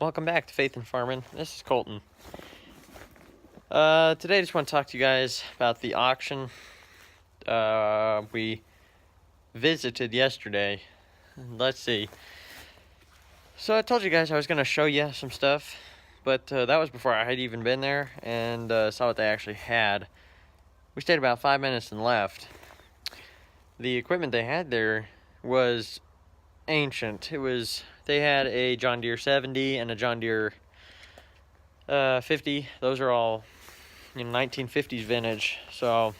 Welcome back to Faith in Farming. This is Colton. Today I just want to talk to you guys about the auction we visited yesterday. Let's see. So I told you guys I was going to show you some stuff, but that was before I had even been there and saw what they actually had. We stayed about 5 minutes and left. The equipment they had there was ancient. They had a John Deere 70 and a John Deere 50. Those are all 1950s vintage, so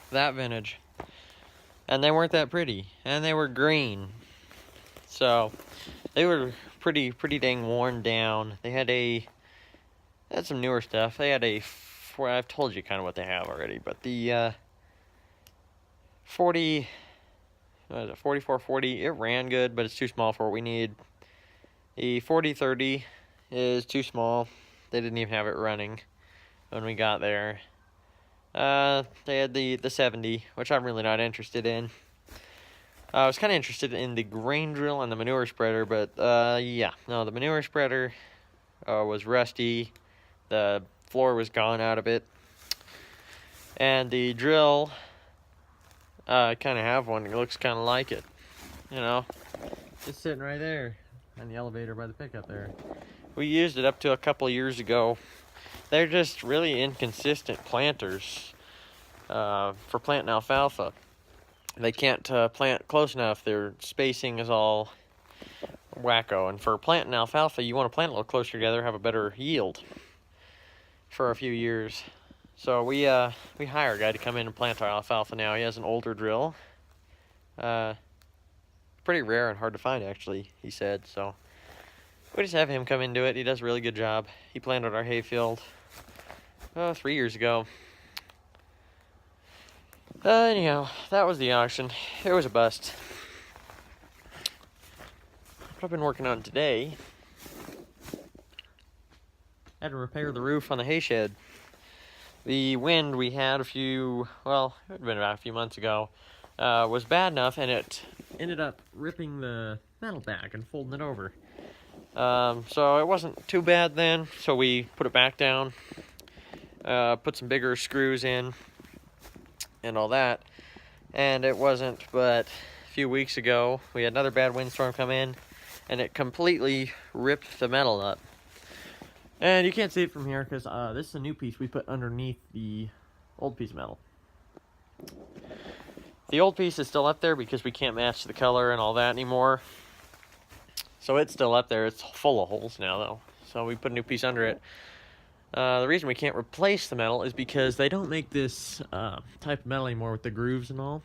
that vintage. And they weren't that pretty, and they were green, so they were pretty dang worn down. They had some newer stuff. They had I've told you kind of what they have already, but the 4440, it ran good, but it's too small for what we need. The 4030 is too small. They didn't even have it running when we got there. They had the 70, which I'm really not interested in. I was kind of interested in the grain drill and the manure spreader, but the manure spreader was rusty. The floor was gone out of it. And the drill, I kind of have one. It looks kind of like it, It's sitting right there on the elevator by the pickup there. We used it up to a couple of years ago. They're just really inconsistent planters for planting alfalfa. They can't plant close enough. Their spacing is all wacko. And for planting alfalfa, you want to plant a little closer together, have a better yield for a few years. So we hire a guy to come in and plant our alfalfa now. He has an older drill. Pretty rare and hard to find, actually, he said. So we just have him come in and do it. He does a really good job. He planted our hayfield 3 years ago. Anyhow, that was the auction. It was a bust. What I've been working on today, I had to repair the roof on the hay shed. The wind we had it had been about a few months ago, was bad enough, and it ended up ripping the metal back and folding it over. So it wasn't too bad then, so we put it back down, put some bigger screws in, and all that, and it wasn't but a few weeks ago, we had another bad windstorm come in, and it completely ripped the metal up. And you can't see it from here because this is a new piece we put underneath the old piece of metal. The old piece is still up there because we can't match the color and all that anymore. So it's still up there. It's full of holes now, though. So we put a new piece under it. The reason we can't replace the metal is because they don't make this type of metal anymore with the grooves and all.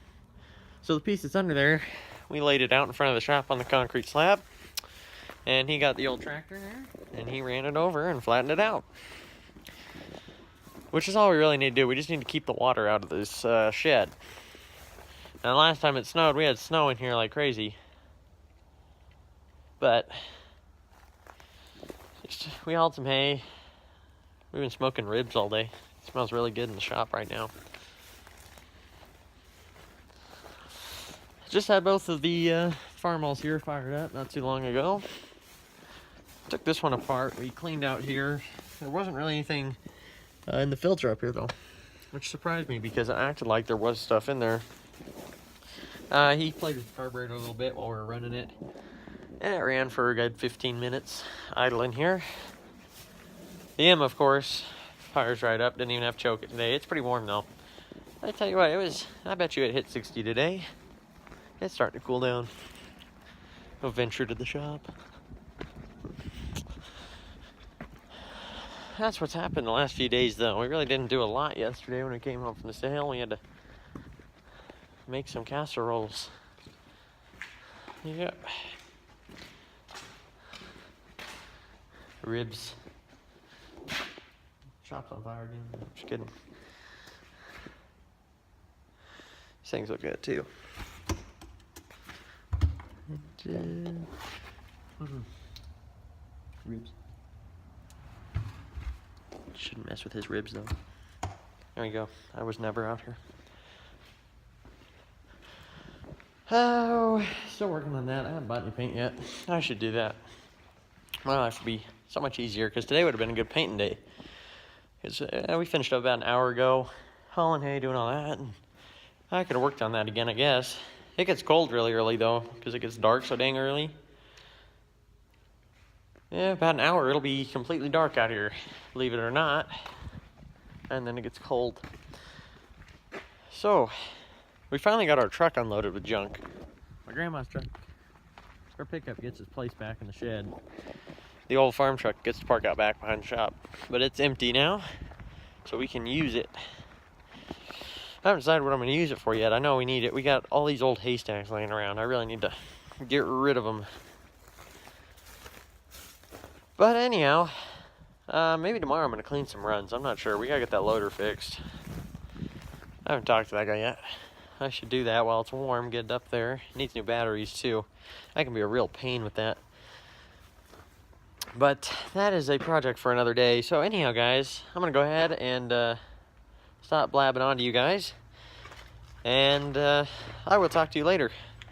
So the piece that's under there, we laid it out in front of the shop on the concrete slab. And he got the old tractor there, and he ran it over and flattened it out. Which is all we really need to do. We just need to keep the water out of this shed. Now, last time it snowed, we had snow in here like crazy. But we hauled some hay. We've been smoking ribs all day. It smells really good in the shop right now. Just had both of the farmalls here fired up not too long ago. Took this one apart. We cleaned out here. There wasn't really anything in the filter up here though, which surprised me because it acted like there was stuff in there. He played with the carburetor a little bit while we were running it, and it ran for a good 15 minutes idling here. The M, of course, fires right up. Didn't even have to choke it today. It's pretty warm though. I tell you what, I bet you it hit 60 today. It's starting to cool down. I'll venture to the shop. That's what's happened the last few days, though. We really didn't do a lot yesterday when we came home from the sale. We had to make some casseroles. Yep. Ribs. Shop's on fire again. Just kidding. These things look good, too. Ribs. Shouldn't mess with his ribs though. There we go. I was never out here. Oh, still working on that. I haven't bought any paint yet. I should do that. my life would be so much easier, because today would have been a good painting day. Because we finished up about an hour ago, hauling hay, doing all that, and I could have worked on that again, I guess. It gets cold really early, though, because it gets dark so dang early. Yeah, about an hour, it'll be completely dark out here, believe it or not. And then it gets cold. So, we finally got our truck unloaded with junk. My grandma's truck. Her pickup gets its place back in the shed. The old farm truck gets to park out back behind the shop. But it's empty now, so we can use it. I haven't decided what I'm going to use it for yet. I know we need it. We got all these old haystacks laying around. I really need to get rid of them. But anyhow, maybe tomorrow I'm going to clean some runs. I'm not sure. We got to get that loader fixed. I haven't talked to that guy yet. I should do that while it's warm, get it up there. It needs new batteries too. That can be a real pain with that. But that is a project for another day. So anyhow, guys, I'm going to go ahead and stop blabbing on to you guys. And I will talk to you later.